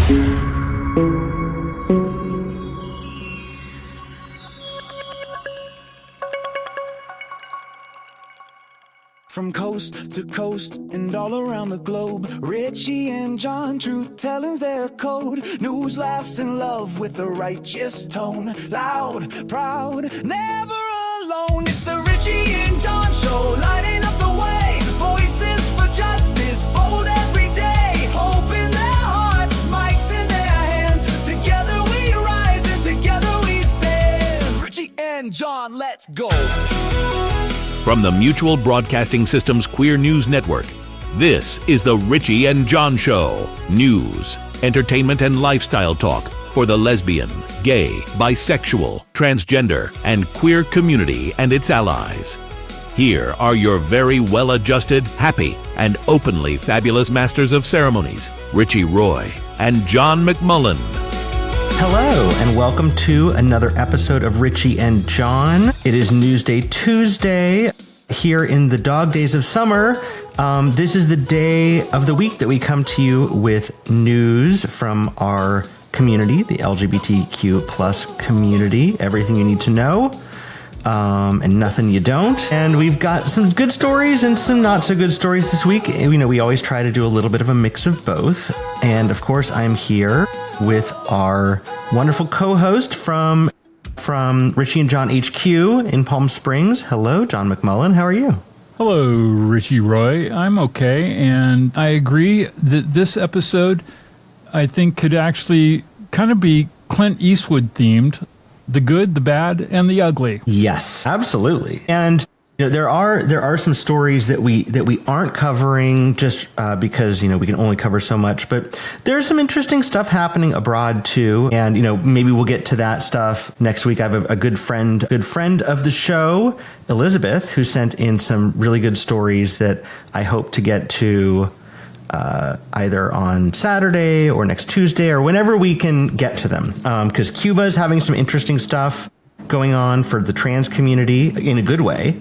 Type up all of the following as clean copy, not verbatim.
From coast to coast and all around the globe, Richie and John, truth telling's their code. News, laughs, and love with the righteous tone. Loud, proud, never alone. It's the Richie and John show, lighting up the way. Voices for justice, bold every day. Hope in their hearts, mics in their hands. Together we rise and together we stand. Richie and John, let's go. From the Mutual Broadcasting System's Queer News Network, this is the Richie and John Show. News, entertainment, and lifestyle talk for the lesbian, gay, bisexual, transgender, and queer community and its allies. Here are your very well-adjusted, happy, and openly fabulous masters of ceremonies, Richie Roy and John McMullen. Hello, and welcome to another episode of Richie and John. It is Newsday Tuesday here in the dog days of summer. This is the day of the week that we come to you with news from our community, the LGBTQ plus community. Everything you need to know, and nothing you don't. And we've got some good stories and some not so good stories this week. You know, we always try to do a little bit of a mix of both. And of course, I'm here with our wonderful co-host from Richie and John HQ in Palm Springs. Hello, John McMullen. How are you? Hello, Richie Roy. I'm okay, and I agree that this episode, I think, could actually kind of be Clint Eastwood themed: the good, the bad, and the ugly. Yes, absolutely. And you know, there are some stories that we aren't covering just because, you know, we can only cover so much, but there's some interesting stuff happening abroad too. And, you know, maybe we'll get to that stuff next week. I have a good friend of the show, Elizabeth, who sent in some really good stories that I hope to get to either on Saturday or next Tuesday or whenever we can get to them. Because Cuba is having some interesting stuff going on for the trans community in a good way,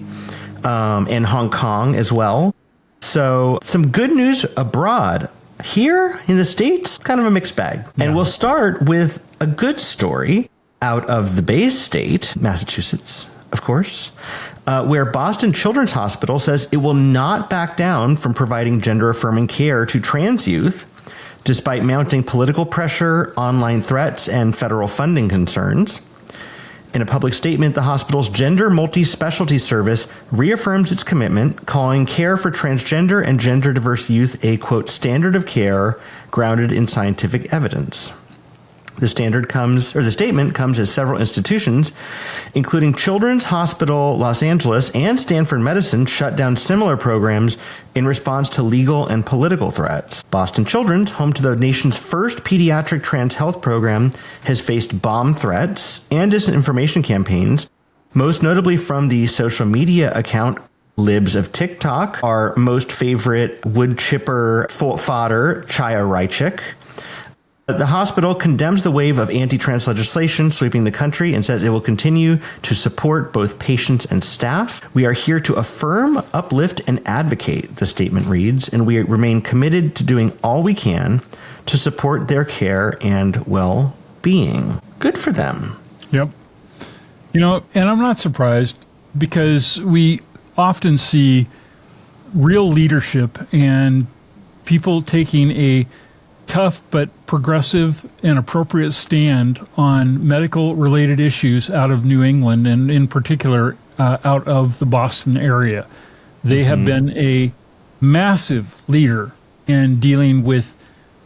and Hong Kong as well. So some good news abroad. Here in the States, kind of a mixed bag. Yeah. And we'll start with a good story out of the Bay State, Massachusetts, of course, where Boston Children's Hospital says it will not back down from providing gender-affirming care to trans youth, despite mounting political pressure, online threats, and federal funding concerns. In a public statement, the hospital's gender multi-specialty service reaffirms its commitment, calling care for transgender and gender-diverse youth a, quote, standard of care grounded in scientific evidence. The statement comes as several institutions, including Children's Hospital Los Angeles and Stanford Medicine, shut down similar programs in response to legal and political threats. Boston Children's, home to the nation's first pediatric trans health program, has faced bomb threats and disinformation campaigns, most notably from the social media account Libs of TikTok, our most favorite wood chipper fodder, Chaya Raichik. The hospital condemns the wave of anti-trans legislation sweeping the country and says it will continue to support both patients and staff. We are here to affirm, uplift, and advocate, the statement reads, and we remain committed to doing all we can to support their care and well-being. Good for them. Yep. You know, and I'm not surprised because we often see real leadership and people taking a tough but progressive and appropriate stand on medical-related issues out of New England, and in particular out of the Boston area. They have been a massive leader in dealing with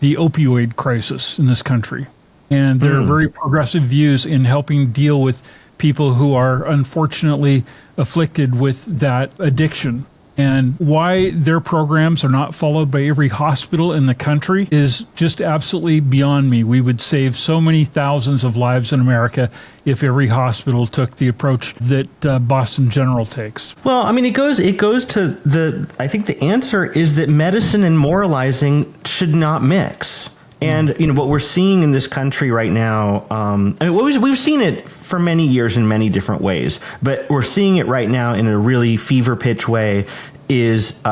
the opioid crisis in this country. And there are very progressive views in helping deal with people who are unfortunately afflicted with that addiction. And why their programs are not followed by every hospital in the country is just absolutely beyond me. We would save so many thousands of lives in America if every hospital took the approach that Boston General takes. Well, I mean, it goes to I think the answer is that medicine and moralizing should not mix. And, you know, what we're seeing in this country right now, I mean, we've seen it for many years in many different ways, but we're seeing it right now in a really fever pitch way is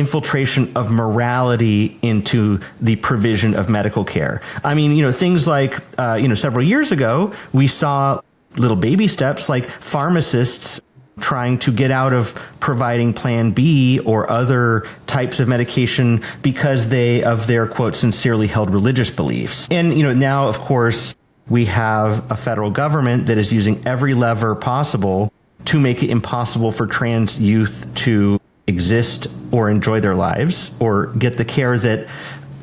infiltration of morality into the provision of medical care. I mean, things like, several years ago, we saw little baby steps like pharmacists trying to get out of providing Plan B or other types of medication because of their, quote, sincerely held religious beliefs. And, now, of course, we have a federal government that is using every lever possible to make it impossible for trans youth to exist or enjoy their lives or get the care that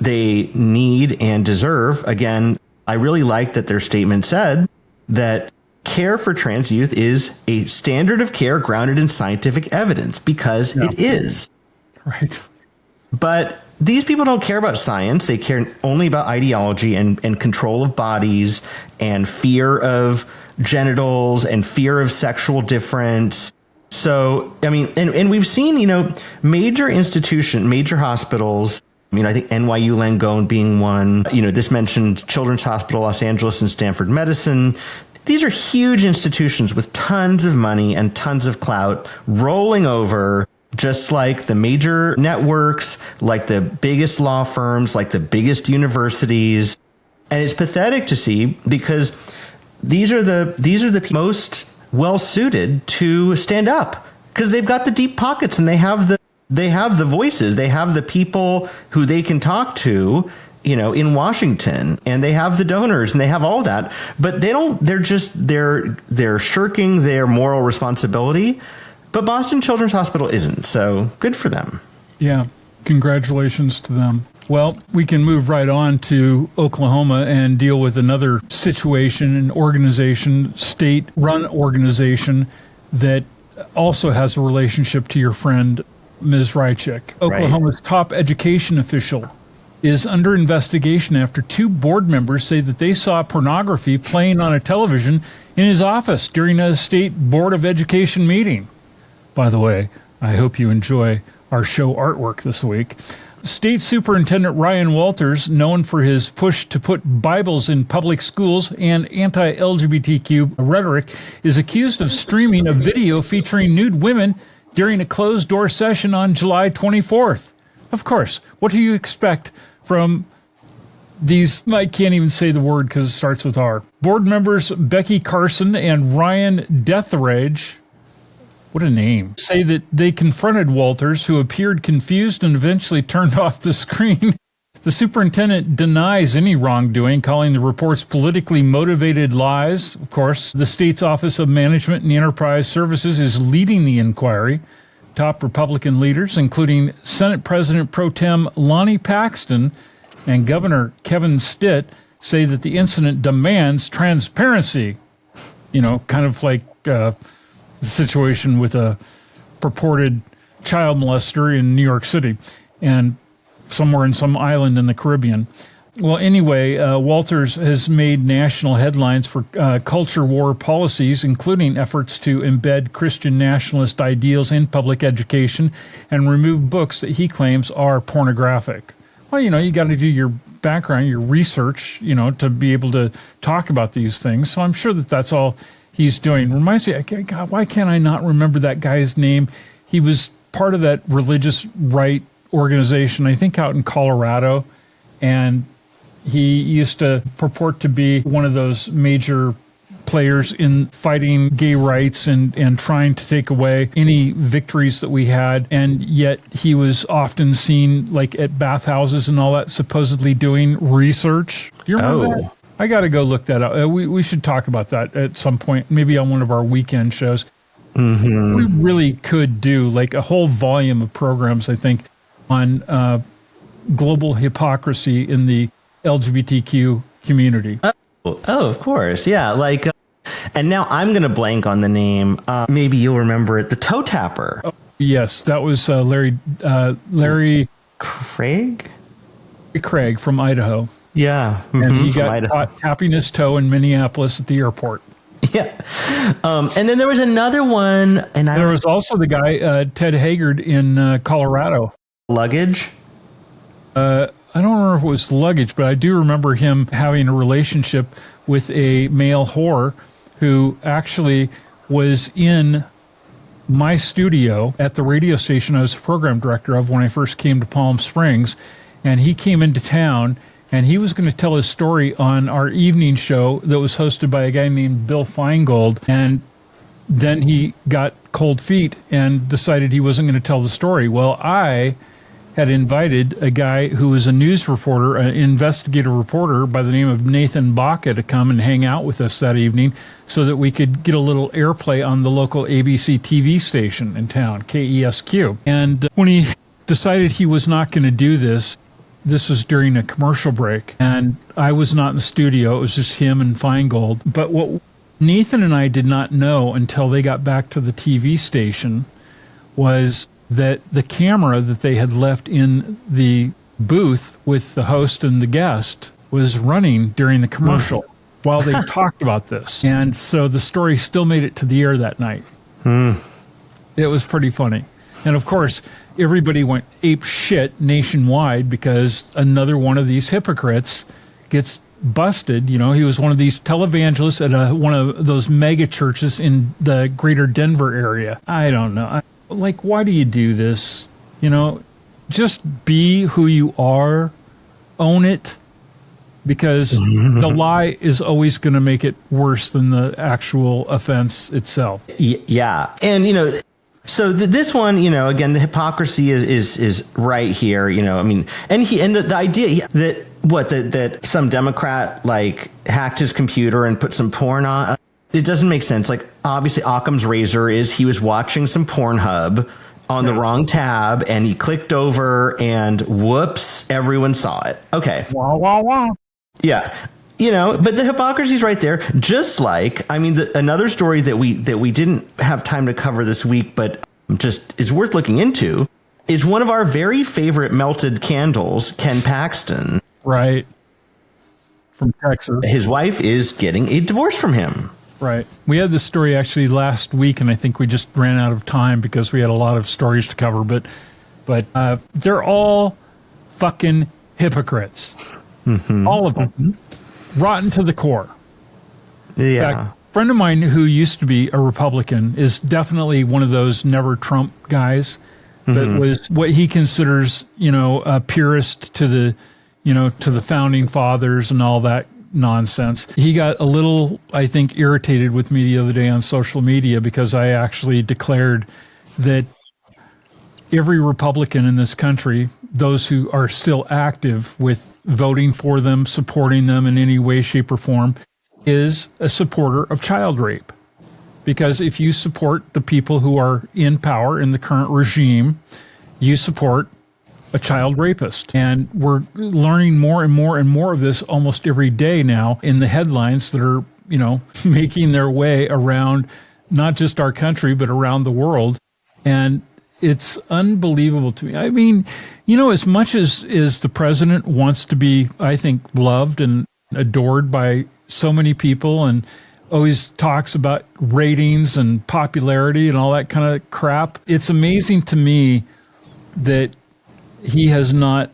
they need and deserve. Again, I really like that their statement said that care for trans youth is a standard of care grounded in scientific evidence, because it is. Right. But these people don't care about science. They care only about ideology and control of bodies and fear of genitals and fear of sexual difference. So, I mean, and we've seen, major hospitals, I think NYU Langone being one, this mentioned Children's Hospital Los Angeles and Stanford Medicine. These are huge institutions with tons of money and tons of clout rolling over, just like the major networks, like the biggest law firms, like the biggest universities. And it's pathetic to see, because these are the most well suited to stand up, because they've got the deep pockets and they have the voices, they have the people who they can talk to, in Washington, and they have the donors and they have all that, but they're shirking their moral responsibility. But Boston Children's Hospital isn't, so good for them. Yeah, congratulations to them. Well, we can move right on to Oklahoma and deal with another situation, an organization, state-run organization that also has a relationship to your friend, Ms. Rychik. Oklahoma's top education official is under investigation after two board members say that they saw pornography playing on a television in his office during a state board of education meeting. By the way, I hope you enjoy our show artwork this week. State Superintendent Ryan Walters, known for his push to put Bibles in public schools and anti-LGBTQ rhetoric, is accused of streaming a video featuring nude women during a closed-door session on July 24th. Of course, what do you expect from these? I can't even say the word because it starts with R. Board members Becky Carson and Ryan Deatherage, what a name, say that they confronted Walters, who appeared confused and eventually turned off the screen. The superintendent denies any wrongdoing, calling the reports politically motivated lies. Of course, the state's Office of Management and Enterprise Services is leading the inquiry. Top Republican leaders, including Senate President Pro Tem Lonnie Paxton and Governor Kevin Stitt, say that the incident demands transparency. Kind of like the situation with a purported child molester in New York City and somewhere in some island in the Caribbean. Well, anyway, Walters has made national headlines for culture war policies, including efforts to embed Christian nationalist ideals in public education and remove books that he claims are pornographic. Well, you got to do your background, your research, to be able to talk about these things. So I'm sure that that's all he's doing. Reminds me, God, why can't I not remember that guy's name? He was part of that religious right organization, I think out in Colorado, and he used to purport to be one of those major players in fighting gay rights and trying to take away any victories that we had. And yet he was often seen like at bathhouses and all that, supposedly doing research. Do you remember that? I got to go look that up. We should talk about that at some point, maybe on one of our weekend shows. Mm-hmm. We really could do like a whole volume of programs, I think, on global hypocrisy in the LGBTQ community. Oh, of course. Yeah. Like, and now I'm going to blank on the name. Maybe you'll remember it. The Toe Tapper. Oh, yes. That was Larry Craig from Idaho. Yeah. Mm-hmm, and he got caught tapping his toe in Minneapolis at the airport. Yeah. And then there was another one. And there was also the guy, Ted Haggard in Colorado. Luggage? I don't remember if it was luggage, but I do remember him having a relationship with a male whore who actually was in my studio at the radio station I was the program director of when I first came to Palm Springs. And he came into town, and he was going to tell his story on our evening show that was hosted by a guy named Bill Feingold. And then he got cold feet and decided he wasn't going to tell the story. Well, I had invited a guy who was a news reporter, an investigative reporter by the name of Nathan Baca, to come and hang out with us that evening so that we could get a little airplay on the local ABC TV station in town, KESQ. And when he decided he was not going to do this was during a commercial break, and I was not in the studio. It was just him and Feingold. But what Nathan and I did not know until they got back to the TV station was that the camera that they had left in the booth with the host and the guest was running during the commercial while they talked about this. And so the story still made it to the air that night. It was pretty funny. And of course, everybody went ape shit nationwide because another one of these hypocrites gets busted. You know, he was one of these televangelists at one of those mega churches in the greater Denver area. I don't know. Like, why do you do this? You know, just be who you are, own it, because the lie is always going to make it worse than the actual offense itself. Yeah. And, you know, so this one, you know, again, the hypocrisy is right here, you know, I mean, and the idea that that some Democrat like hacked his computer and put some porn on, it doesn't make sense. Like, obviously Occam's razor is he was watching some Pornhub on the wrong tab and he clicked over and whoops, everyone saw it. Okay. Wow, wow, wow. Yeah. You know, but the hypocrisy is right there. Just like, I mean, another story that we didn't have time to cover this week, but just is worth looking into, is one of our very favorite melted candles, Ken Paxton. Right. From Texas. His wife is getting a divorce from him. Right. We had this story actually last week, and I think we just ran out of time because we had a lot of stories to cover. But they're all fucking hypocrites. Mm-hmm. All of them. Mm-hmm. Rotten to the core. Yeah. In fact, a friend of mine who used to be a Republican is definitely one of those never Trump guys that was what he considers, you know, a purist to the, you know, to the founding fathers and all that nonsense. He got a little, I think, irritated with me the other day on social media because I actually declared that every Republican in this country, those who are still active with voting for them, supporting them in any way, shape, or form, is a supporter of child rape. Because if you support the people who are in power in the current regime, you support a child rapist. And we're learning more and more and more of this almost every day now in the headlines that are, you know, making their way around not just our country, but around the world. And it's unbelievable to me. I mean, you know, as much as the president wants to be, I think, loved and adored by so many people and always talks about ratings and popularity and all that kind of crap, it's amazing to me that he has not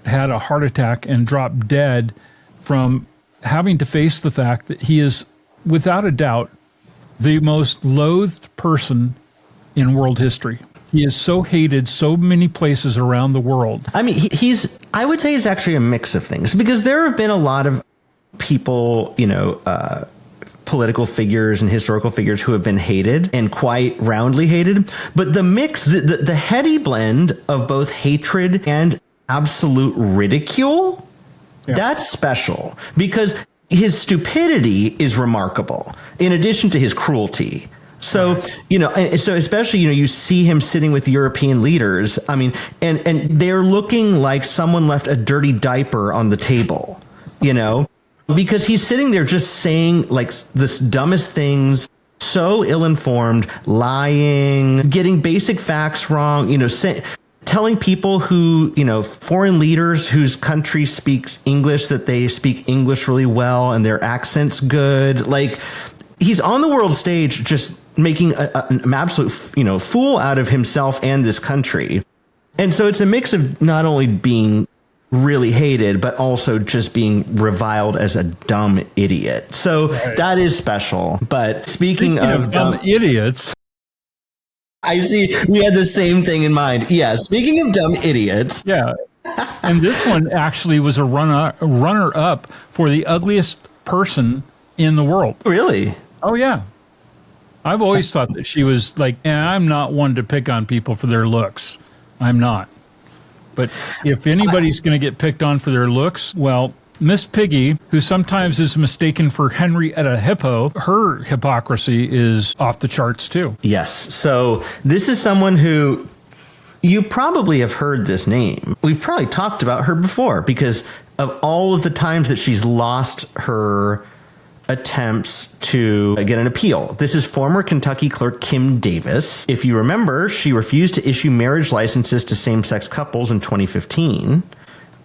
had a heart attack and dropped dead from having to face the fact that he is, without a doubt, the most loathed person in world history. He is so hated so many places around the world. I mean, I would say he's actually a mix of things, because there have been a lot of people, you know, political figures and historical figures who have been hated and quite roundly hated. But the mix, the heady blend of both hatred and absolute ridicule, that's special, because his stupidity is remarkable in addition to his cruelty. So, you know, and so especially, you know, you see him sitting with European leaders. I mean, and they're looking like someone left a dirty diaper on the table, you know, because he's sitting there just saying like this dumbest things, so ill-informed, lying, getting basic facts wrong, you know, telling people who, you know, foreign leaders whose country speaks English, that they speak English really well and their accent's good. Like, he's on the world stage just making an absolute, you know, fool out of himself and this country. And so it's a mix of not only being really hated, but also just being reviled as a dumb idiot. So that is special. But speaking of dumb idiots, I see. We had the same thing in mind. Yeah. Speaking of dumb idiots. Yeah. And this one actually was a runner up for the ugliest person in the world. Really? Oh, yeah. I've always thought that she was like, I'm not one to pick on people for their looks. I'm not. But if anybody's going to get picked on for their looks, well, Miss Piggy, who sometimes is mistaken for Henrietta Hippo, her hypocrisy is off the charts too. Yes. So this is someone who you probably have heard this name. We've probably talked about her before because of all of the times that she's lost her attempts to get an appeal. This is former Kentucky clerk Kim Davis. If you remember, she refused to issue marriage licenses to same-sex couples in 2015.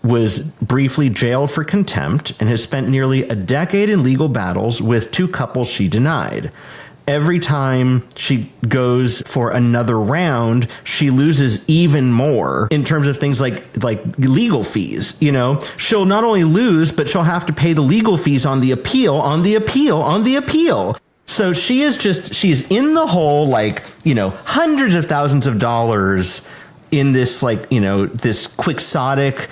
Was briefly jailed for contempt and has spent nearly a decade in legal battles with two couples she denied. Every time she goes for another round, she loses even more in terms of things like legal fees. You know, she'll not only lose, but she'll have to pay the legal fees on the appeal, on the appeal, on the appeal. So she is in the hole, like, you know, hundreds of thousands of dollars in this, like, you know, this quixotic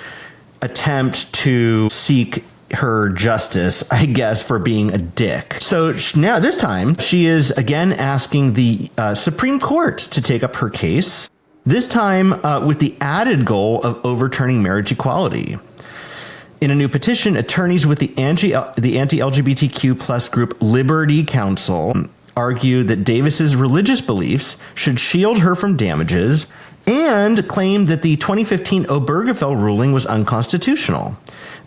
attempt to seek her justice, I guess, for being a dick. So now this time she is again asking the Supreme Court to take up her case, this time with the added goal of overturning marriage equality. In a new petition, attorneys with the anti-LGBTQ plus group Liberty Council argue that Davis's religious beliefs should shield her from damages and claim that the 2015 Obergefell ruling was unconstitutional.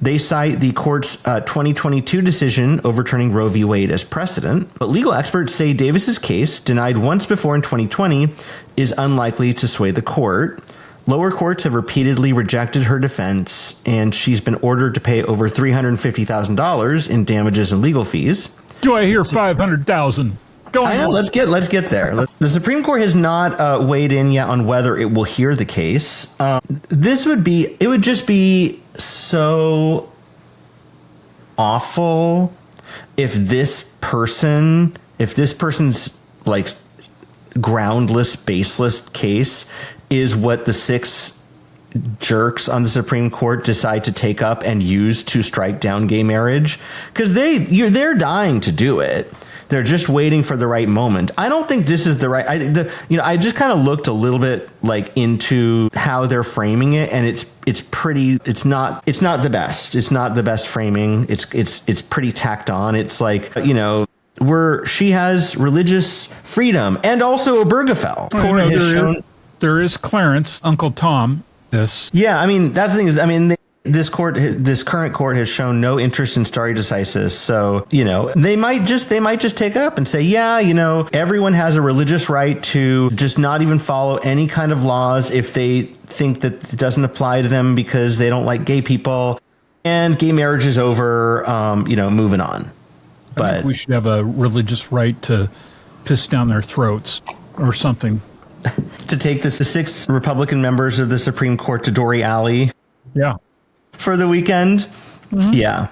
They cite the court's 2022 decision overturning Roe v. Wade as precedent, but legal experts say Davis's case, denied once before in 2020, is unlikely to sway the court. Lower courts have repeatedly rejected her defense, and she's been ordered to pay over $350,000 in damages and legal fees. Do I hear $500,000? I know. Let's get there. The Supreme Court has not weighed in yet on whether it will hear the case. It would just be so awful if this person's like groundless, baseless case is what the six jerks on the Supreme Court decide to take up and use to strike down gay marriage, because they're dying to do it. They're just waiting for the right moment. I don't think this is the right. I just kind of looked a little bit like into how they're framing it, and it's not the best. It's not the best framing. It's pretty tacked on. It's like, you know, she has religious freedom and also Obergefell. There is Clarence, Uncle Tom. Yeah, I mean, that's the thing is, I mean, this current court has shown no interest in stare decisis. So, you know, they might just take it up and say, yeah, you know, everyone has a religious right to just not even follow any kind of laws if they think that it doesn't apply to them because they don't like gay people, and gay marriage is over, you know, moving on. But I think we should have a religious right to piss down their throats or something. To take the six Republican members of the Supreme Court to Dory Alley. Yeah. For the weekend. Mm-hmm. Yeah.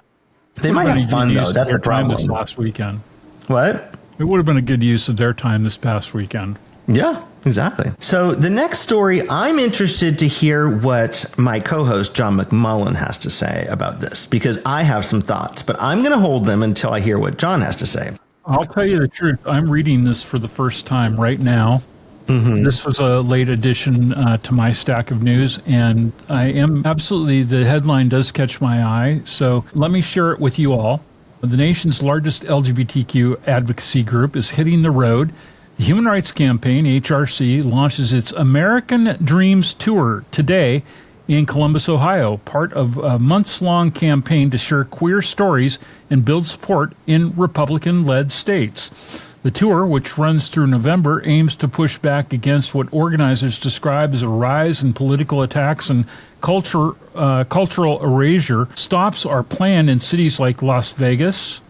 They might have fun, though. That's the problem. This last weekend. What? It would have been a good use of their time this past weekend. Yeah, exactly. So the next story, I'm interested to hear what my co-host, John McMullen, has to say about this, because I have some thoughts, but I'm going to hold them until I hear what John has to say. I'll tell you the truth. I'm reading this for the first time right now. Mm-hmm. This was a late addition to my stack of news, and the headline does catch my eye, so let me share it with you all. The nation's largest LGBTQ advocacy group is hitting the road. The Human Rights Campaign, HRC, launches its American Dreams Tour today in Columbus, Ohio, part of a months-long campaign to share queer stories and build support in Republican-led states. The tour, which runs through November, aims to push back against what organizers describe as a rise in political attacks and cultural erasure. Stops are planned in cities like Las Vegas,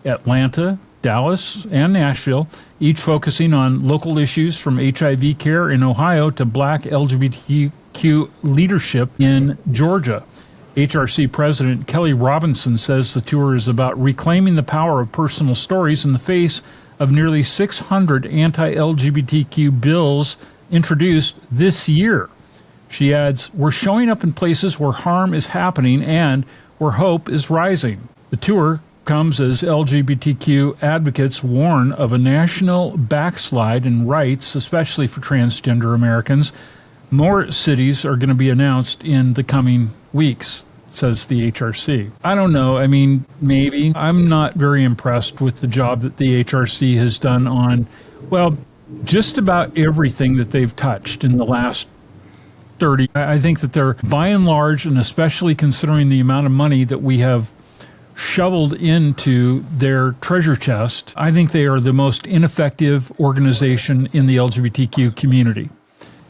Atlanta, Dallas, and Nashville, each focusing on local issues from HIV care in Ohio to Black LGBTQ leadership in Georgia. HRC President Kelly Robinson says the tour is about reclaiming the power of personal stories in the face of nearly 600 anti-LGBTQ bills introduced this year. She adds, "We're showing up in places where harm is happening and where hope is rising." The tour comes as LGBTQ advocates warn of a national backslide in rights, especially for transgender Americans. More cities are going to be announced in the coming weeks, says the HRC. I don't know. I mean, maybe. I'm not very impressed with the job that the HRC has done on, well, just about everything that they've touched in the last 30. I think that they're, by and large, and especially considering the amount of money that we have shoveled into their treasure chest, I think they are the most ineffective organization in the LGBTQ community.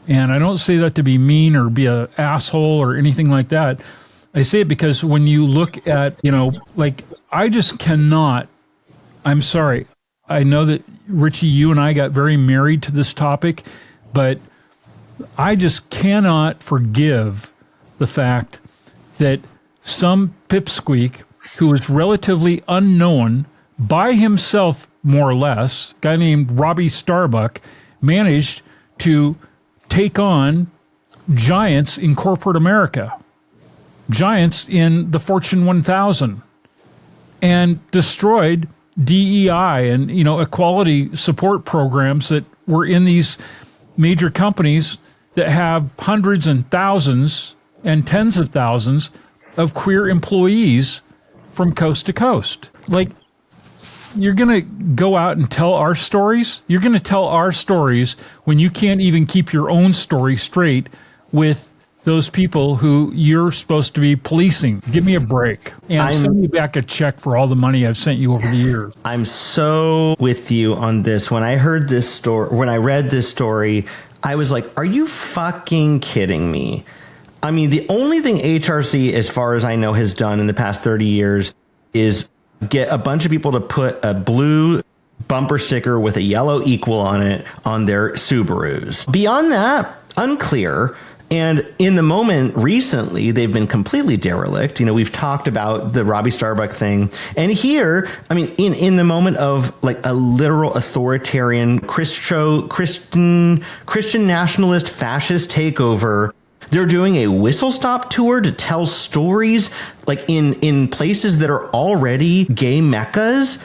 And I don't say that to be mean or be an asshole or anything like that. I say it because when you look at, like, I just cannot, I'm sorry. I know that, Richie, you and I got very married to this topic, but I just cannot forgive the fact that some pipsqueak who is relatively unknown by himself, more or less, a guy named Robbie Starbuck, managed to take on giants in corporate America, giants in the Fortune 1000, and destroyed DEI and, equality support programs that were in these major companies that have hundreds and thousands and tens of thousands of queer employees from coast to coast. Like, you're going to go out and tell our stories? You're going to tell our stories when you can't even keep your own story straight with those people who you're supposed to be policing. Give me a break. And send me back a check for all the money I've sent you over the years. I'm so with you on this. When I read this story, I was like, are you fucking kidding me? I mean, the only thing HRC, as far as I know, has done in the past 30 years is get a bunch of people to put a blue bumper sticker with a yellow equal on it on their Subarus. Beyond that, unclear. And in the moment recently, they've been completely derelict. We've talked about the Robbie Starbuck thing. And here, I mean, in the moment of like a literal authoritarian Christian nationalist fascist takeover, they're doing a whistle stop tour to tell stories like in places that are already gay meccas,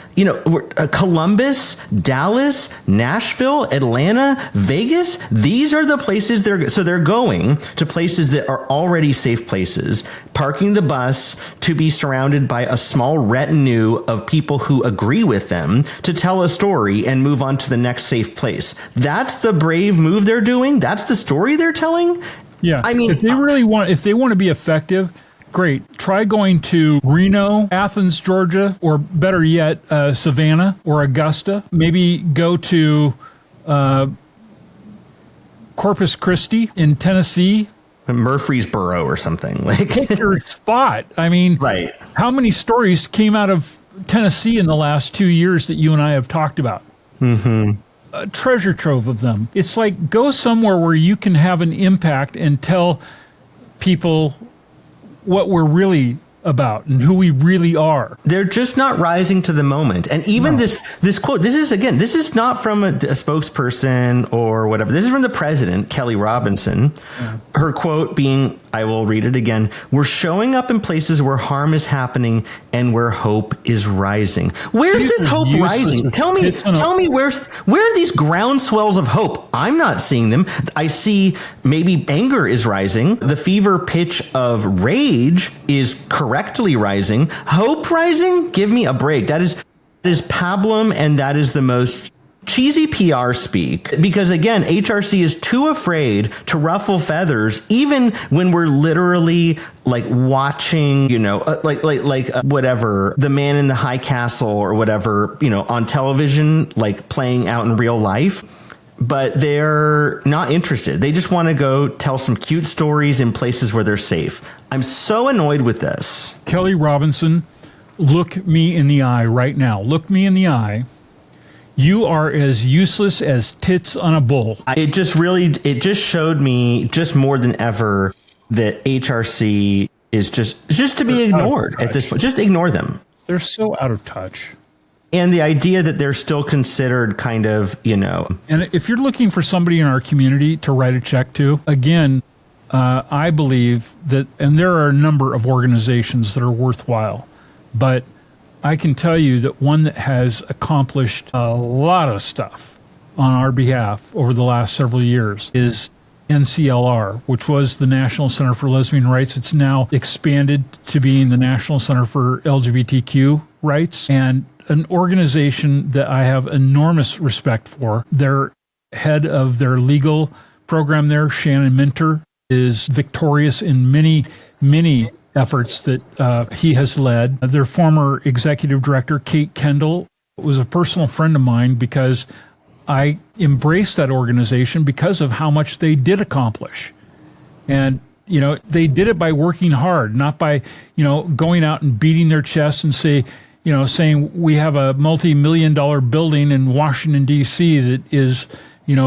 Columbus, Dallas, Nashville, Atlanta, Vegas. These are the places they're going to places that are already safe places, parking the bus to be surrounded by a small retinue of people who agree with them to tell a story and move on to the next safe place. That's the brave move they're doing. That's the story they're telling. Yeah. I mean, if they want to be effective, great. Try going to Reno, Athens, Georgia, or better yet, Savannah or Augusta. Maybe go to Corpus Christi in Tennessee. Murfreesboro or something. Pick your spot. I mean, right. How many stories came out of Tennessee in the last 2 years that you and I have talked about? Mm-hmm. A treasure trove of them. It's like, go somewhere where you can have an impact and tell people what we're really about and who we really are. They're just not rising to the moment. And even this quote, this is not from a spokesperson or whatever. This is from the president, Kelly Robinson. Yeah. Her quote being, I will read it again. "We're showing up in places where harm is happening and where hope is rising." Where's this hope rising? Tell me where are these groundswells of hope? I'm not seeing them. I see maybe anger is rising. The fever pitch of rage is correctly rising. Hope rising? Give me a break. That is pablum, and that is the most cheesy PR speak, because again, HRC is too afraid to ruffle feathers, even when we're literally like watching, whatever, The Man in the High Castle or whatever, on television, like playing out in real life. But they're not interested. They just want to go tell some cute stories in places where they're safe. I'm so annoyed with this. Kelly Robinson, look me in the eye right now. Look me in the eye. You are as useless as tits on a bull. It just showed me just more than ever that HRC is just to be ignored at this point. Just ignore them. They're so out of touch. And the idea that they're still considered kind of, And if you're looking for somebody in our community to write a check to, again, I believe that, and there are a number of organizations that are worthwhile, but I can tell you that one that has accomplished a lot of stuff on our behalf over the last several years is NCLR, which was the National Center for Lesbian Rights. It's now expanded to being the National Center for LGBTQ Rights, and an organization that I have enormous respect for. Their head of their legal program there, Shannon Minter, is victorious in many, many efforts that he has led. Their former executive director, Kate Kendall, was a personal friend of mine because I embraced that organization because of how much they did accomplish. And, they did it by working hard, not by, going out and beating their chests and saying we have a multi-million-dollar building in Washington, D.C. that is,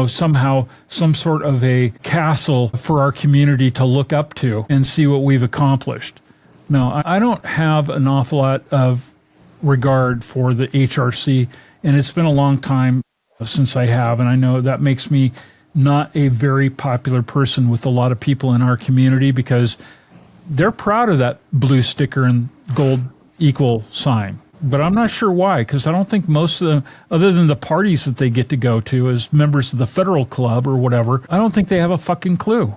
somehow some sort of a castle for our community to look up to and see what we've accomplished. No, I don't have an awful lot of regard for the HRC, and it's been a long time since I have, and I know that makes me not a very popular person with a lot of people in our community because they're proud of that blue sticker and gold equal sign. But I'm not sure why, because I don't think most of them, other than the parties that they get to go to as members of the federal club or whatever, I don't think they have a fucking clue.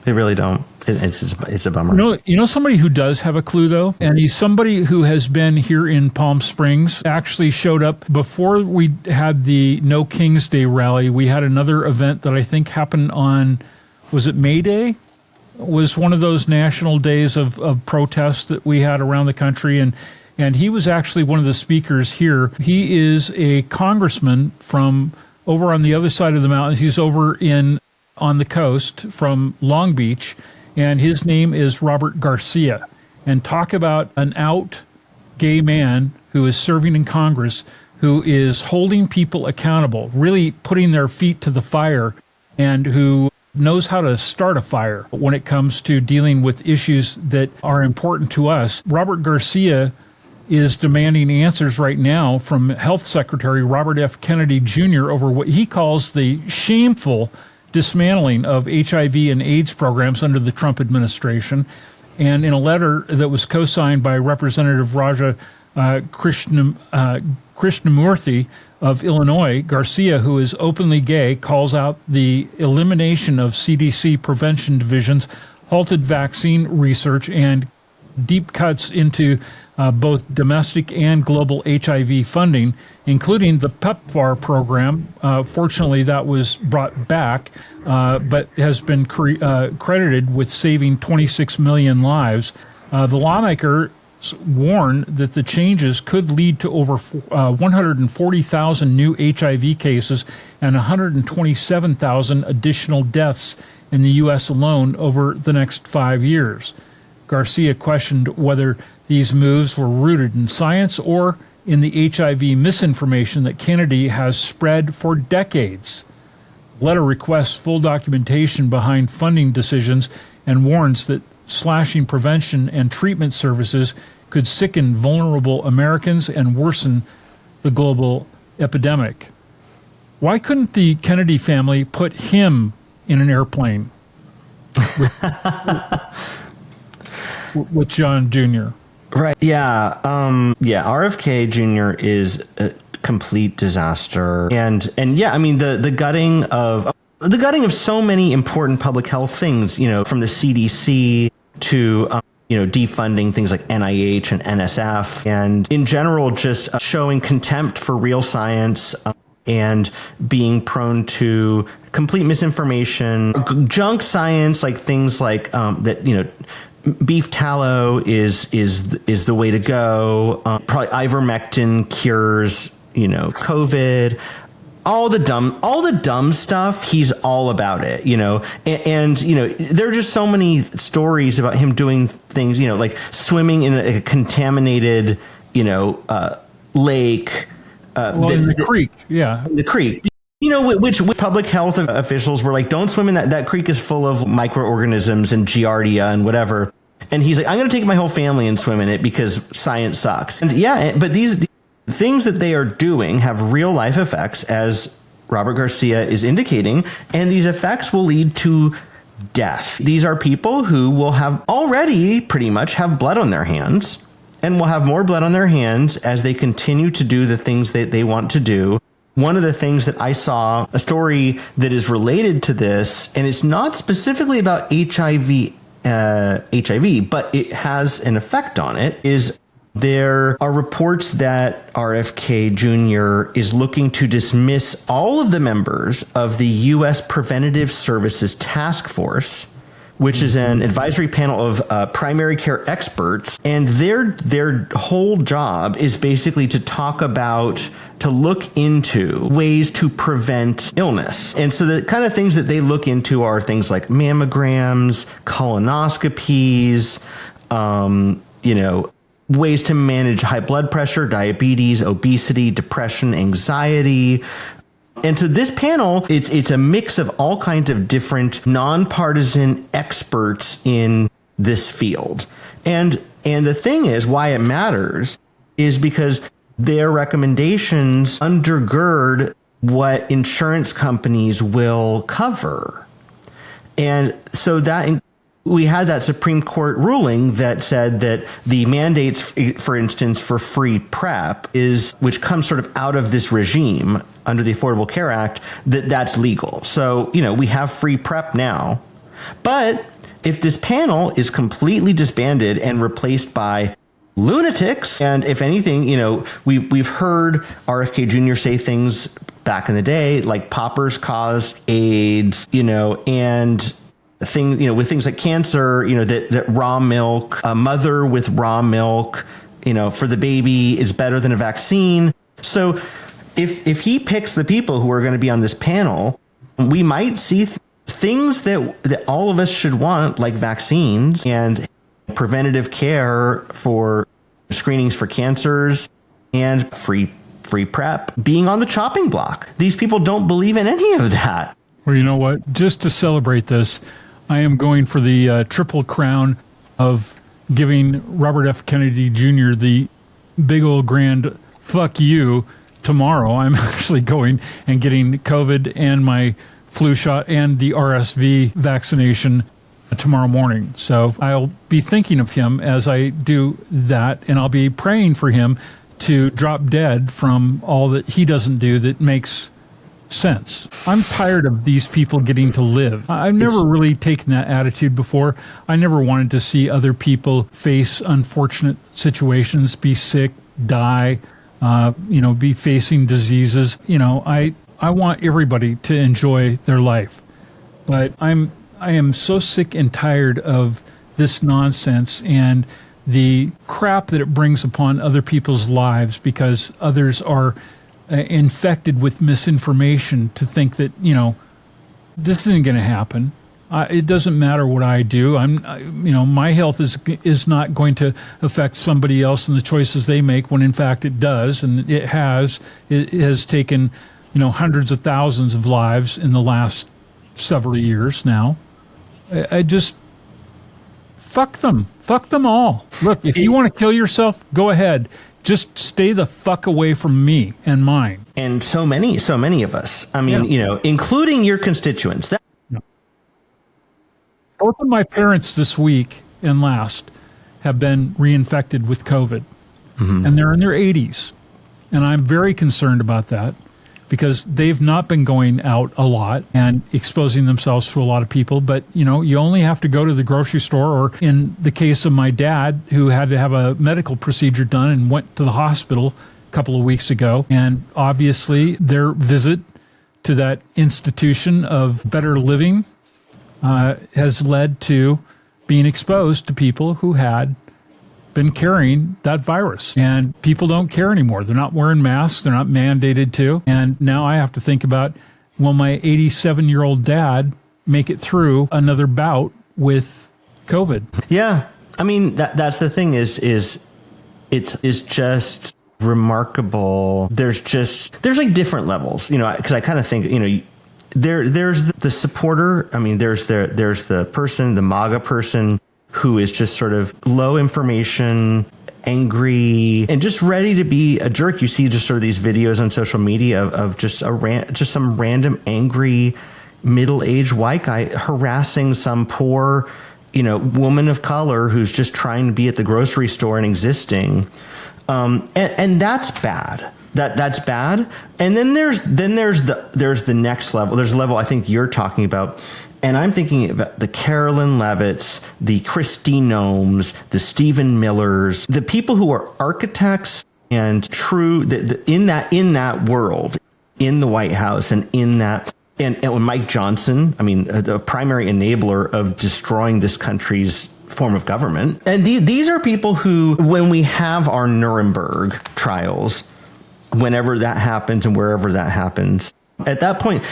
They really don't. It's a bummer. Somebody who does have a clue, though, and he's somebody who has been here in Palm Springs, actually showed up before we had the No Kings Day rally. We had another event that I think happened on, was it May Day? Was one of those national days of protest that we had around the country, and he was actually one of the speakers here. He is a congressman from over on the other side of the mountains. He's over on the coast from Long Beach, and his name is Robert Garcia. And talk about an out gay man who is serving in Congress, who is holding people accountable, really putting their feet to the fire, and who knows how to start a fire when it comes to dealing with issues that are important to us. Robert Garcia is demanding answers right now from Health Secretary Robert F. Kennedy Jr. over what he calls the shameful dismantling of HIV and AIDS programs under the Trump administration. And in a letter that was co-signed by Representative Raja Krishnamurthy of Illinois, Garcia, who is openly gay, calls out the elimination of CDC prevention divisions, halted vaccine research, and deep cuts into both domestic and global HIV funding, including the PEPFAR program. Fortunately, that was brought back, but has been credited with saving 26 million lives. The lawmakers warn that the changes could lead to over 140,000 new HIV cases and 127,000 additional deaths in the U.S. alone over the next 5 years. Garcia questioned whether these moves were rooted in science or in the HIV misinformation that Kennedy has spread for decades. The letter requests full documentation behind funding decisions and warns that slashing prevention and treatment services could sicken vulnerable Americans and worsen the global epidemic. Why couldn't the Kennedy family put him in an airplane with John Jr.? Right. Yeah. RFK Jr. is a complete disaster. And yeah, I mean, the gutting of so many important public health things, from the CDC to, defunding things like NIH and NSF, and in general, just showing contempt for real science, and being prone to complete misinformation, junk science, like things like that, beef tallow is the way to go. Probably ivermectin cures, COVID. All the dumb stuff. He's all about it, And there are just so many stories about him doing things, like swimming in a contaminated, lake. In the creek, yeah. The creek. Which public health officials were like, don't swim in that creek is full of microorganisms and giardia and whatever. And he's like, I'm going to take my whole family and swim in it because science sucks. And yeah, but these things that they are doing have real life effects, as Robert Garcia is indicating, and these effects will lead to death. These are people who will have already pretty much have blood on their hands, and will have more blood on their hands as they continue to do the things that they want to do. One of the things that I saw, a story that is related to this, and it's not specifically about HIV, but it has an effect on it, is there are reports that RFK Jr. is looking to dismiss all of the members of the U.S. Preventative Services Task Force, which is an advisory panel of primary care experts. And their whole job is basically to look into ways to prevent illness. And so the kind of things that they look into are things like mammograms, colonoscopies, ways to manage high blood pressure, diabetes, obesity, depression, anxiety. And so this panel, it's a mix of all kinds of different nonpartisan experts in this field. And the thing is, why it matters is because their recommendations undergird what insurance companies will cover. And so we had that Supreme Court ruling that said that the mandates, for instance, for free PrEP which comes sort of out of this regime under the Affordable Care Act, that's legal. So, we have free PrEP now. But if this panel is completely disbanded and replaced by lunatics, and if anything, we've heard RFK Jr. say things back in the day, like poppers caused AIDS, and with things like cancer, that raw milk, a mother with raw milk, for the baby is better than a vaccine. So if he picks the people who are going to be on this panel, we might see things that all of us should want, like vaccines and preventative care for screenings for cancers and free PrEP being on the chopping block. These people don't believe in any of that. Well, you know what? Just to celebrate this, I am going for the triple crown of giving Robert F. Kennedy Jr. the big old grand fuck you tomorrow. I'm actually going and getting COVID and my flu shot and the RSV vaccination tomorrow morning. So I'll be thinking of him as I do that, and I'll be praying for him to drop dead from all that he doesn't do that makes sense. I'm tired of these people getting to live. I've never really taken that attitude before. I never wanted to see other people face unfortunate situations, be sick, die, be facing diseases. I want everybody to enjoy their life. But I am so sick and tired of this nonsense and the crap that it brings upon other people's lives because others are infected with misinformation to think that, this isn't going to happen. It doesn't matter what I do. My health is not going to affect somebody else and the choices they make when in fact it does. And it has taken, hundreds of thousands of lives in the last several years now. I just fuck them all. Look, if you want to kill yourself, go ahead. Just stay the fuck away from me and mine. And so many of us. I mean, including your constituents. Both of my parents this week and last have been reinfected with COVID. Mm-hmm. And they're in their 80s. And I'm very concerned about that because they've not been going out a lot and exposing themselves to a lot of people. But, you only have to go to the grocery store, or in the case of my dad, who had to have a medical procedure done and went to the hospital a couple of weeks ago. And obviously their visit to that institution of better living has led to being exposed to people who had been carrying that virus. And people don't care anymore. They're not wearing masks. They're not mandated to. And now I have to think about, will my 87-year-old dad make it through another bout with COVID? Yeah. I mean, that's the thing is it's just remarkable. There's like different levels, because I kind of think, there's the supporter. I mean, there's the person, the MAGA person who is just sort of low information, angry and just ready to be a jerk. You see just sort of these videos on social media of just some random angry middle-aged white guy harassing some poor, woman of color who's just trying to be at the grocery store and existing. And that's bad. That's bad. And then there's the next level. There's a level I think you're talking about. And I'm thinking about the Carolyn Levitts, the Kristi Noems, the Stephen Millers, the people who are architects and true in that world, in the White House and in that. And Mike Johnson, the primary enabler of destroying this country's form of government. And these are people who, when we have our Nuremberg trials, whenever that happens and wherever that happens, at that point,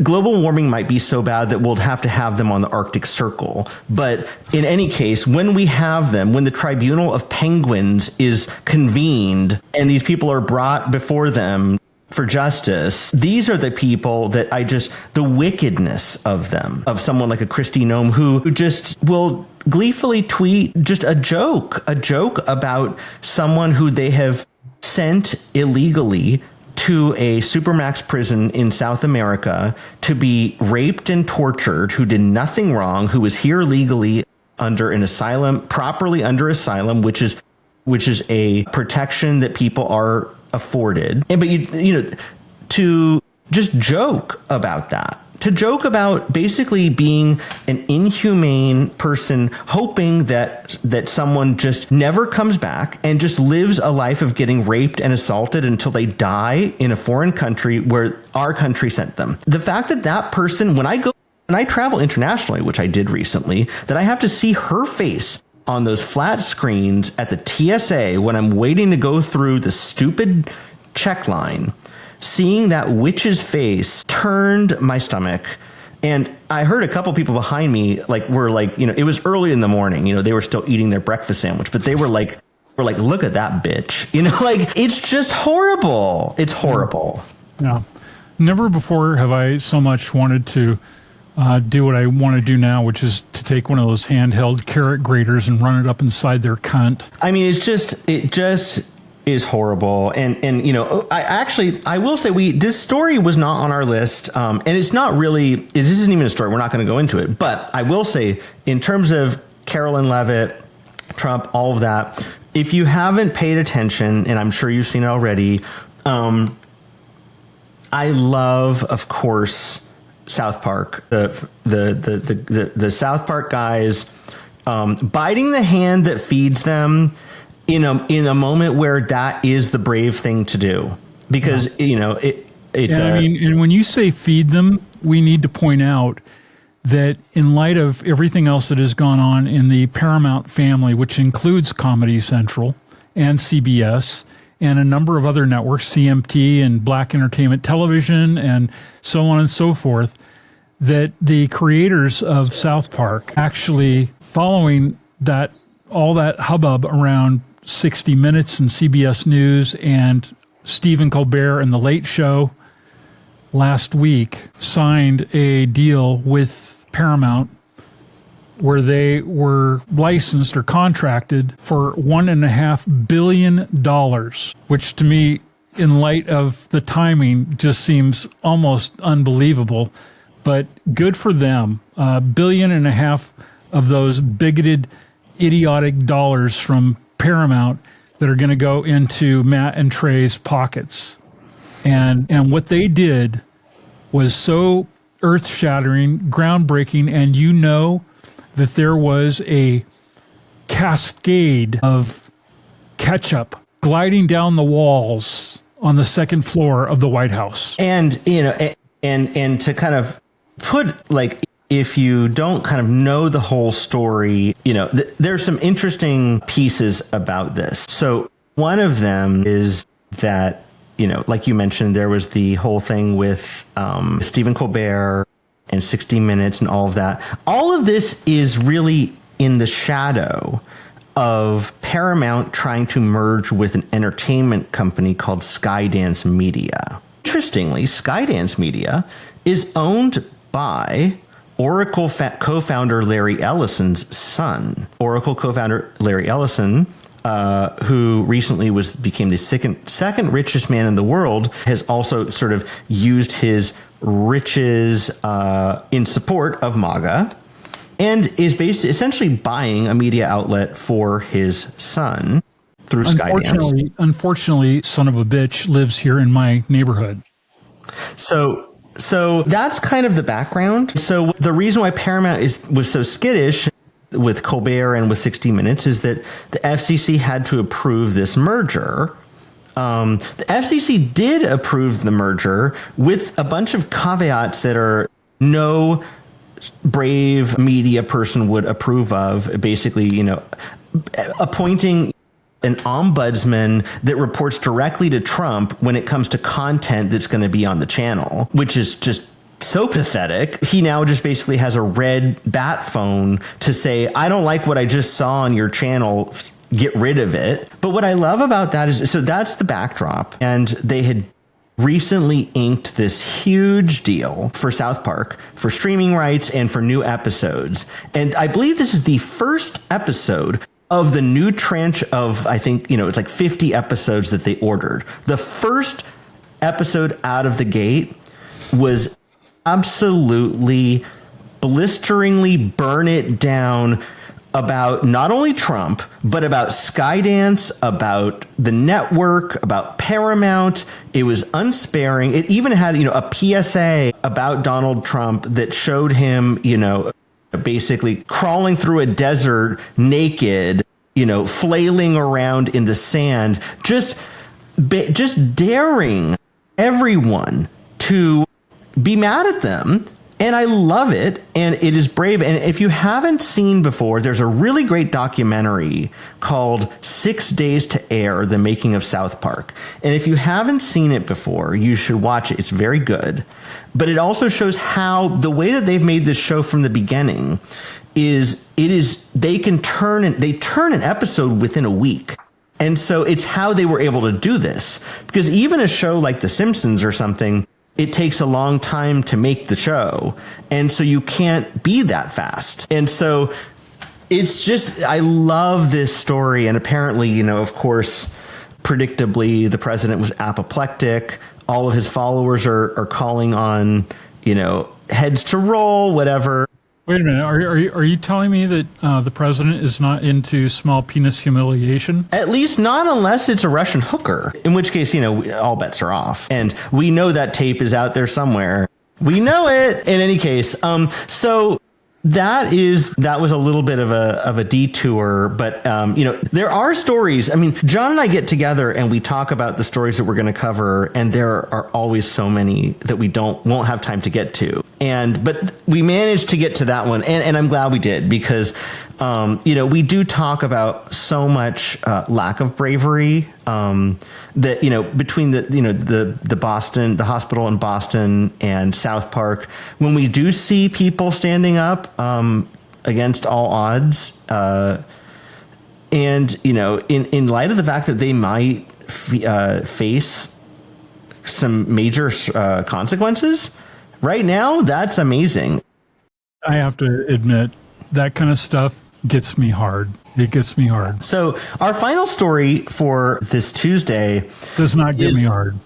global warming might be so bad that we'll have to have them on the Arctic Circle. But in any case, when we have them, when the Tribunal of Penguins is convened and these people are brought before them for justice, these are the people that the wickedness of them, of someone like a Kristi Noem who just will gleefully tweet just a joke about someone who they have sent illegally to a supermax prison in South America to be raped and tortured, who did nothing wrong, who was here legally under an asylum, properly under asylum, which is a protection that people are afforded. But to just joke about that, to joke about basically being an inhumane person, hoping that someone just never comes back and just lives a life of getting raped and assaulted until they die in a foreign country where our country sent them. The fact that person, when I travel internationally, which I did recently, that I have to see her face on those flat screens at the TSA when I'm waiting to go through the stupid check line, seeing that witch's face turned my stomach. And I heard a couple people behind me were it was early in the morning, they were still eating their breakfast sandwich, but they were like, look at that bitch, it's just horrible. It's horrible. Yeah. Never before have I so much wanted to do what I want to do now, which is to take one of those handheld carrot graters and run it up inside their cunt. It just is horrible. And I will say this story was not on our list. And it's not really, this isn't even a story. We're not going to go into it, but I will say in terms of Carolyn Levitt, Trump, all of that, if you haven't paid attention, and I'm sure you've seen it already, I love, of course, South Park, the South Park guys biting the hand that feeds them in a moment where that is the brave thing to do, because and when you say feed them, we need to point out that in light of everything else that has gone on in the Paramount family, which includes Comedy Central and CBS and a number of other networks, CMT and Black Entertainment Television and so on and so forth, that the creators of South Park, actually following all that hubbub around 60 Minutes and CBS News and Stephen Colbert and The Late Show last week, signed a deal with Paramount where they were licensed or contracted for $1.5 billion, which to me, in light of the timing, just seems almost unbelievable. But good for them. $1.5 billion of those bigoted, idiotic dollars from Paramount that are going to go into Matt and Trey's pockets. And what they did was so earth-shattering, groundbreaking, and that there was a cascade of ketchup gliding down the walls on the second floor of the White House. And and to kind of put, if you don't kind of know the whole story, there's some interesting pieces about this. So one of them is that, like you mentioned, there was the whole thing with Stephen Colbert and 60 Minutes and all of that. All of this is really in the shadow of Paramount trying to merge with an entertainment company called Skydance Media. Interestingly, Skydance Media is owned by Oracle co-founder Larry Ellison's son. Oracle co-founder Larry Ellison who recently became the second richest man in the world, has also sort of used his riches in support of MAGA, and is essentially buying a media outlet for his son through Skydance. Unfortunately, son of a bitch lives here in my neighborhood. So that's kind of the background. So the reason why Paramount was so skittish with Colbert and with 60 Minutes is that the FCC had to approve this merger. The FCC did approve the merger with a bunch of caveats that are no brave media person would approve of. Basically, appointing an ombudsman that reports directly to Trump when it comes to content that's going to be on the channel, which is just so pathetic. He now just basically has a red bat phone to say, I don't like what I just saw on your channel, get rid of it. But what I love about that is, so that's the backdrop. And they had recently inked this huge deal for South Park for streaming rights and for new episodes. And I believe this is the first episode of the new tranche of, I think, it's like 50 episodes that they ordered. The first episode out of the gate was absolutely blisteringly burn it down about not only Trump, but about Skydance, about the network, about Paramount. It was unsparing. It even had, a PSA about Donald Trump that showed him, basically crawling through a desert naked, flailing around in the sand, just daring everyone to be mad at them. And I love it, and it is brave. And if you haven't seen before, there's a really great documentary called 6 Days to Air, The Making of South Park. And if you haven't seen it before, you should watch it. It's very good. But it also shows how the way that they've made this show from the beginning is they turn an episode within a week. And so it's how they were able to do this. Because even a show like The Simpsons or something, it takes a long time to make the show. And so you can't be that fast. And so it's just, I love this story. And apparently, of course, predictably, the president was apoplectic. All of his followers are calling on, heads to roll, whatever. Wait a minute. Are you telling me that the president is not into small penis humiliation? At least not unless it's a Russian hooker, in which case, all bets are off. And we know that tape is out there somewhere. We know it. In any case, so that was a little bit of a detour, but there are stories. I mean, John and I get together and we talk about the stories that we're going to cover, and there are always so many that we won't have time to get to. But we managed to get to that one, and I'm glad we did, because we do talk about so much lack of bravery that between the Boston, the hospital in Boston and South Park, when we do see people standing up against all odds, and in light of the fact that they might face some major consequences right now, that's amazing. I have to admit, that kind of stuff gets me hard. It gets me hard. So our final story for this Tuesday does not get me hard.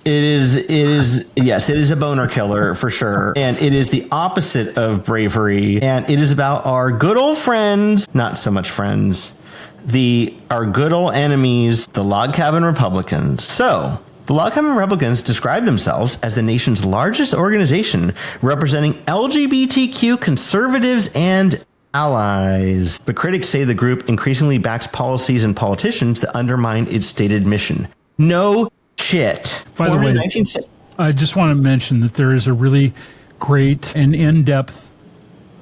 It is a boner killer for sure. And it is the opposite of bravery. And it is about our good old friends, not so much friends, our good old enemies, the Log Cabin Republicans. So the Log Cabin Republicans describe themselves as the nation's largest organization representing LGBTQ conservatives and allies. But critics say the group increasingly backs policies and politicians that undermine its stated mission. No shit. By the way, I just want to mention that there is a really great and in-depth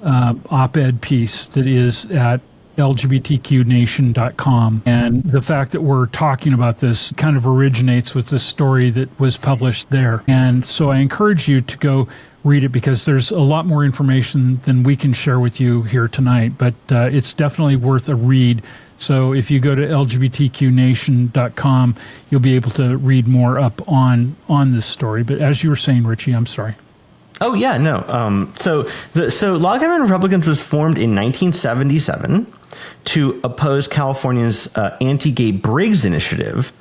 op-ed piece that is at LGBTQnation.com. And the fact that we're talking about this kind of originates with the story that was published there. And so I encourage you to go read it, because there's a lot more information than we can share with you here tonight, but it's definitely worth a read. So if you go to LGBTQnation.com, you'll be able to read more up on this story. But as you were saying, Richie, I'm sorry. Oh yeah, no. So Log Cabin Republicans was formed in 1977 to oppose California's anti-gay Briggs initiative,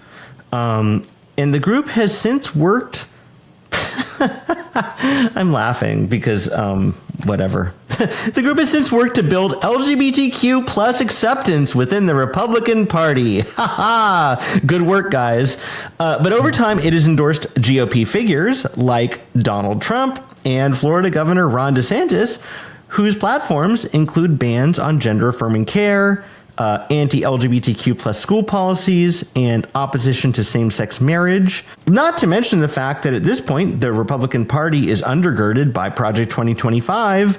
and the group has since worked. I'm laughing because whatever. The group has since worked to build LGBTQ plus acceptance within the Republican Party. Ha ha! Good work, guys. But over time, it has endorsed GOP figures like Donald Trump and Florida Governor Ron DeSantis, whose platforms include bans on gender-affirming care, anti-LGBTQ plus school policies, and opposition to same-sex marriage. Not to mention the fact that at this point, the Republican Party is undergirded by Project 2025,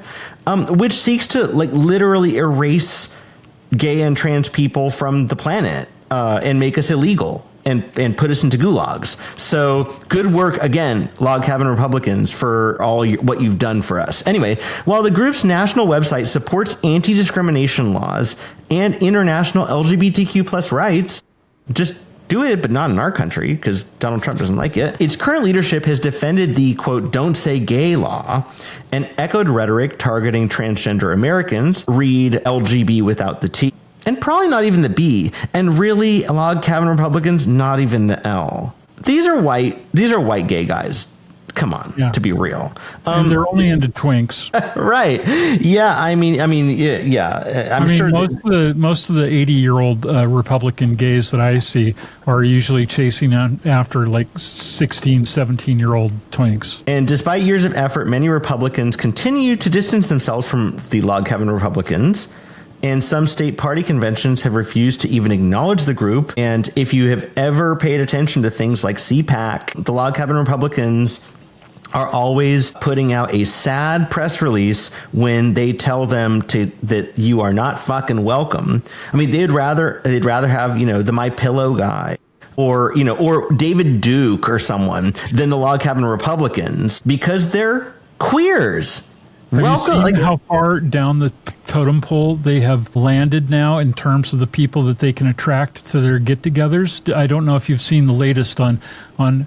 which seeks to literally erase gay and trans people from the planet and make us illegal and put us into gulags. So good work again, Log Cabin Republicans, for all what you've done for us. Anyway, while the group's national website supports anti-discrimination laws and international LGBTQ plus rights, just do it, but not in our country because Donald Trump doesn't like it. Its current leadership has defended the, quote, "don't say gay" law and echoed rhetoric targeting transgender Americans, read LGB without the T. And probably not even the B. And really, Log Cabin Republicans, not even the L. These are white gay guys. Come on, to be real. And they're only into twinks. Right. Yeah, I mean, yeah. I'm sure most of the 80-year-old Republican gays that I see are usually chasing after 16, 17-year-old twinks. And despite years of effort, many Republicans continue to distance themselves from the Log Cabin Republicans. And some state party conventions have refused to even acknowledge the group. And if you have ever paid attention to things like CPAC, the Log Cabin Republicans are always putting out a sad press release when they tell them that you are not fucking welcome. I mean, they'd rather have, the My Pillow guy or David Duke or someone than the Log Cabin Republicans because they're queers. Have you seen how far down the totem pole they have landed now in terms of the people that they can attract to their get-togethers? I don't know if you've seen the latest on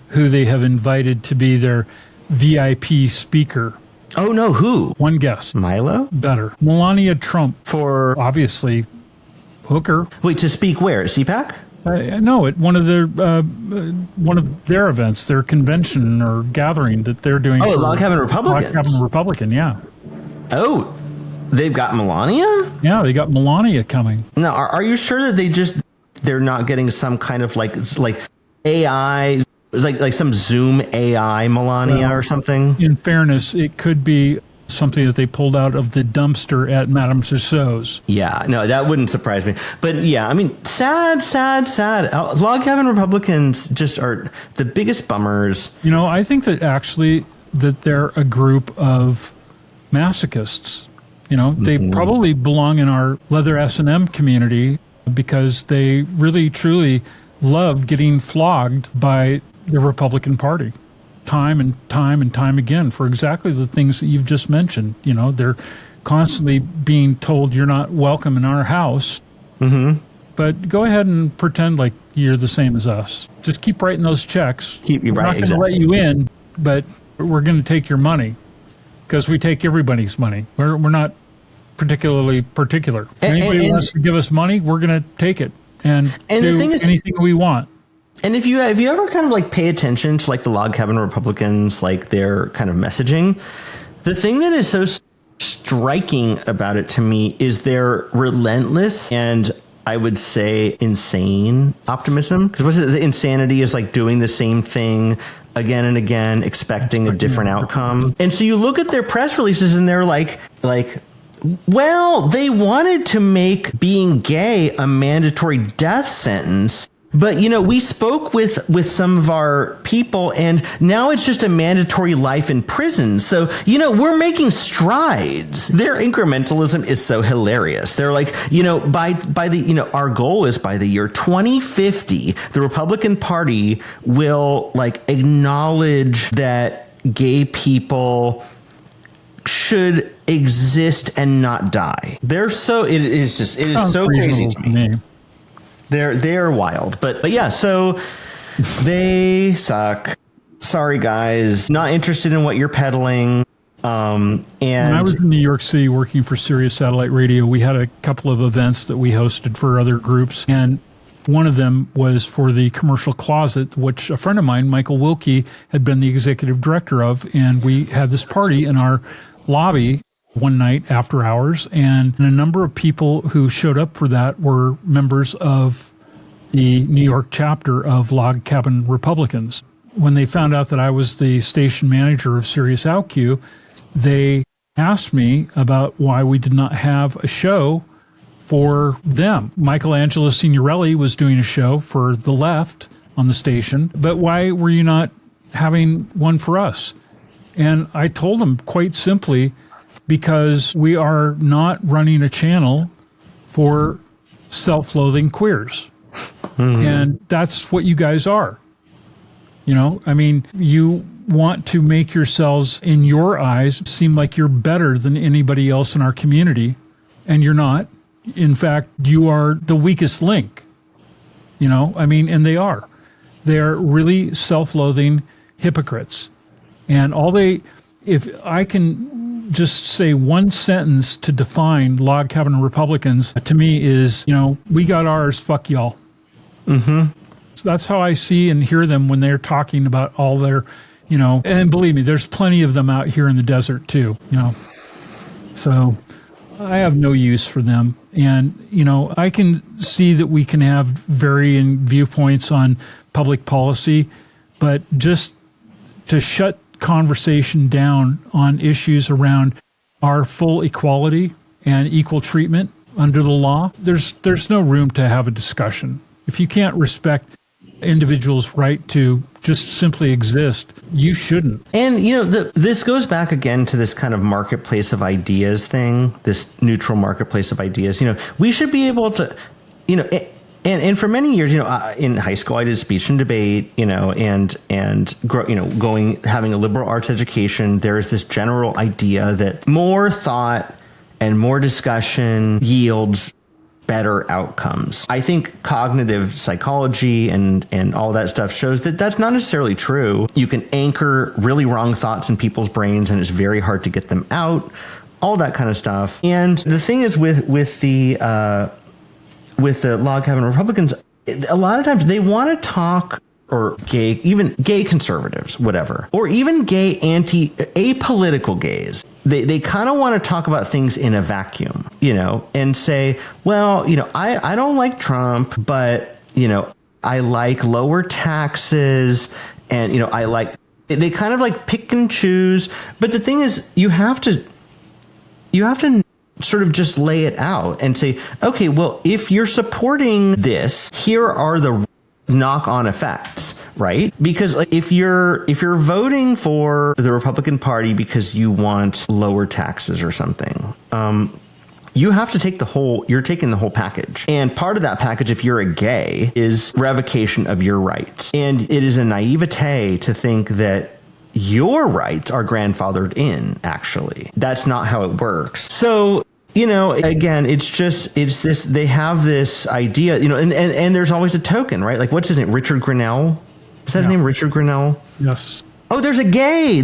who they have invited to be their VIP speaker. Oh, no, who? One guess. Milo? Better. Melania Trump. For? Obviously, hooker. Wait, to speak where? At CPAC? No, at one of their events, their convention or gathering that they're doing. Oh, Log Cabin Republicans? Log Cabin Republican, yeah. Oh, they've got Melania? Yeah, they got Melania coming. Now, are you sure that they're not getting some kind of like AI, like some Zoom AI Melania or something? In fairness, it could be something that they pulled out of the dumpster at Madame Tussauds. Yeah, no, that wouldn't surprise me. But yeah, I mean, sad. Log Cabin Republicans just are the biggest bummers. I think that actually that they're a group of masochists. They probably belong in our leather S&M community because they really, truly love getting flogged by the Republican Party. Time and time again for exactly the things that you've just mentioned. They're constantly being told you're not welcome in our house. Mm-hmm. But go ahead and pretend like you're the same as us. Just keep writing those checks. We're not going to let you in, but we're going to take your money because we take everybody's money. We're not particularly particular. If anybody wants to give us money, we're going to take it and do the thing is, anything we want. And if you ever kind of pay attention to the Log Cabin Republicans, their kind of messaging, the thing that is so striking about it to me is their relentless and I would say insane optimism. Because the insanity is doing the same thing again and again, expecting a different outcome. And so you look at their press releases and they're well, they wanted to make being gay a mandatory death sentence. But, we spoke with some of our people and now it's just a mandatory life in prison. So, we're making strides. Their incrementalism is so hilarious. They're by the, our goal is by the year 2050, the Republican Party will acknowledge that gay people should exist and not die. It is so crazy to me. They're wild, but yeah, so they suck. Sorry guys, not interested in what you're peddling. When I was in New York City working for Sirius Satellite Radio, we had a couple of events that we hosted for other groups, and one of them was for the Commercial Closet, which a friend of mine, Michael Wilkie, had been the executive director of, and we had this party in our lobby one night after hours, and a number of people who showed up for that were members of the New York chapter of Log Cabin Republicans. When they found out that I was the station manager of Sirius OutQ, they asked me about why we did not have a show for them. Michelangelo Signorelli was doing a show for the left on the station, but why were you not having one for us? And I told them quite simply, because we are not running a channel for self-loathing queers. And that's what you guys are. You know, I mean, you want to make yourselves, in your eyes, seem like you're better than anybody else in our community, and you're not. In fact, you are the weakest link. You know, I mean, and they are. They're really self-loathing hypocrites. And if I can just say one sentence to define Log Cabin Republicans, to me is, you know, we got ours, fuck y'all. So that's how I see and hear them when they're talking about all their, you know, and believe me, there's plenty of them out here in the desert too, you know. So I have no use for them. And, you know, I can see that we can have varying viewpoints on public policy, but just to shut conversation down on issues around our full equality and equal treatment under the law, there's no room to have a discussion. If you can't respect individuals' right to just simply exist, you shouldn't. And, you know, this goes back again to this kind of marketplace of ideas thing, this neutral marketplace of ideas. You know, we should be able to, you know, and for many years, you know, in high school, I did speech and debate, you know, and you know, having a liberal arts education, there's this general idea that more thought and more discussion yields better outcomes. I think cognitive psychology and all that stuff shows that that's not necessarily true. You can anchor really wrong thoughts in people's brains, and it's very hard to get them out, all that kind of stuff. And the thing is with the Log Cabin Republicans, a lot of times they want to talk, or even gay conservatives, whatever, or even gay apolitical gays. They kind of want to talk about things in a vacuum, you know, and say, well, you know, I don't like Trump, but, you know, I like lower taxes, and, you know, they kind of like pick and choose. But the thing is, you have to sort of just lay it out and say, okay, well, if you're supporting this, here are the knock-on effects, right? Because like, if you're voting for the Republican Party because you want lower taxes or something, you have to you're taking the whole package. And part of that package, if you're a gay, is revocation of your rights. And it is a naivete to think that your rights are grandfathered in, actually. That's not how it works. So, you know, again, it's this, they have this idea, you know, and there's always a token, right? Like, what's his name? Richard Grinnell? Is that his name? Richard Grinnell? Yes. Oh, there's a gay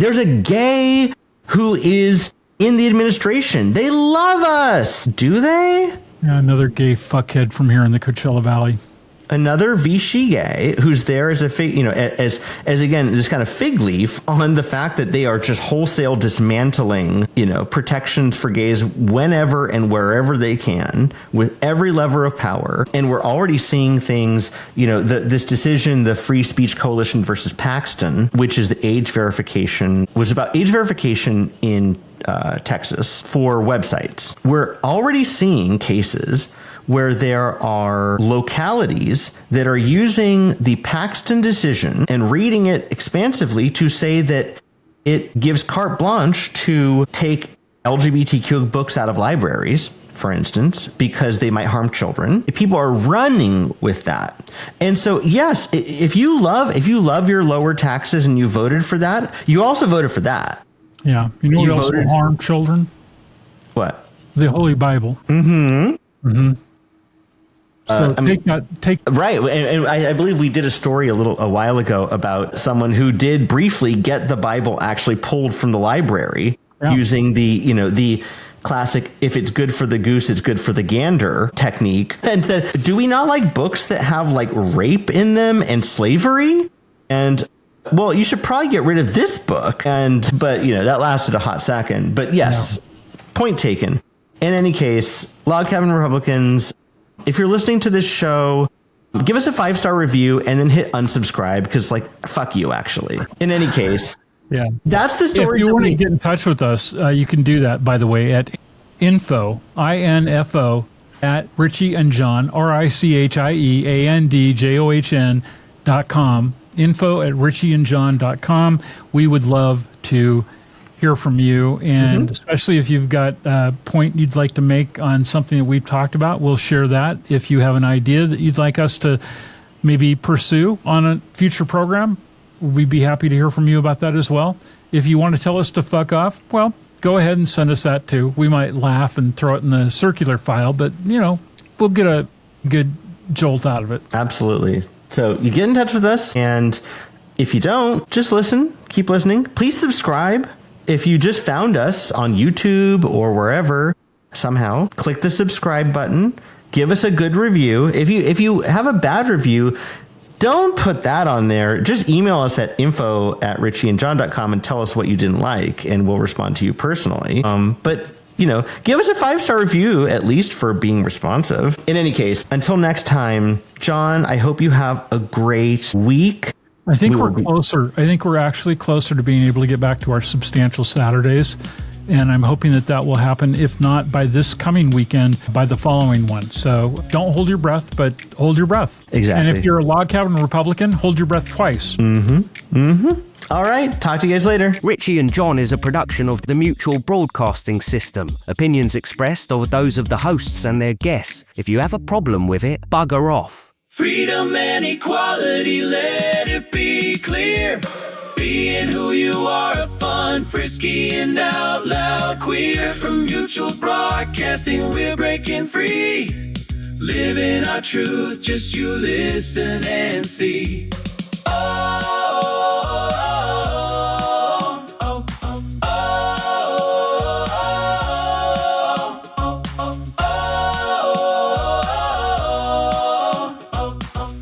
who is in the administration. They love us. Do they? Yeah, another gay fuckhead from here in the Coachella Valley. Another Vichy gay who's there as a fig, you know, as again, this kind of fig leaf on the fact that they are just wholesale dismantling, you know, protections for gays whenever and wherever they can with every lever of power. And we're already seeing things, you know, this decision, the Free Speech Coalition versus Paxton, which is the age verification, was about age verification in Texas for websites. We're already seeing cases where there are localities that are using the Paxton decision and reading it expansively to say that it gives carte blanche to take LGBTQ books out of libraries, for instance, because they might harm children. People are running with that. And so, yes, if you love your lower taxes and you voted for that, you also voted for that. Yeah. You know what else will harm children? What? The Holy Bible. So take right, and I believe we did a story a while ago about someone who did briefly get the Bible actually pulled from the library using the classic, if it's good for the goose, it's good for the gander technique, and said, do we not like books that have like rape in them and slavery? And well, you should probably get rid of this book. But that lasted a hot second. But yes, point taken. In any case, Log Cabin Republicans, if you're listening to this show, give us a 5-star review and then hit unsubscribe, because fuck you, actually. In any case. Yeah, that's the story. If you want to get in touch with us, you can do that, by the way, at info at Richie and John, RICHIEANDJOHN.com. Info at richieandjohn.com. We would love to hear from you, and especially if you've got a point you'd like to make on something that we've talked about, we'll share that. If you have an idea that you'd like us to maybe pursue on a future program, we'd be happy to hear from you about that as well. If you want to tell us to fuck off, well, go ahead and send us that too. We might laugh and throw it in the circular file, but, we'll get a good jolt out of it. Absolutely. So you get in touch with us, and if you don't, just listen. Keep listening. Please subscribe. If you just found us on YouTube or wherever, somehow, click the subscribe button. Give us a good review. If you have a bad review, don't put that on there. Just email us at info@richieandjohn.com and tell us what you didn't like, and we'll respond to you personally. But give us a 5-star review, at least, for being responsive. In any case, until next time, John, I hope you have a great week. I think we're closer. I think we're actually closer to being able to get back to our substantial Saturdays. And I'm hoping that will happen, if not by this coming weekend, by the following one. So don't hold your breath, but hold your breath. Exactly. And if you're a Log Cabin Republican, hold your breath twice. All right. Talk to you guys later. Richie and John is a production of the Mutual Broadcasting System. Opinions expressed are those of the hosts and their guests. If you have a problem with it, bugger off. Freedom and equality, let it be clear. Being who you are, fun, frisky, and out loud queer. From Mutual Broadcasting, we're breaking free. Living our truth, just you listen and see.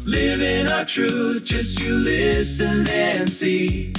Living our truth, just you listen and see.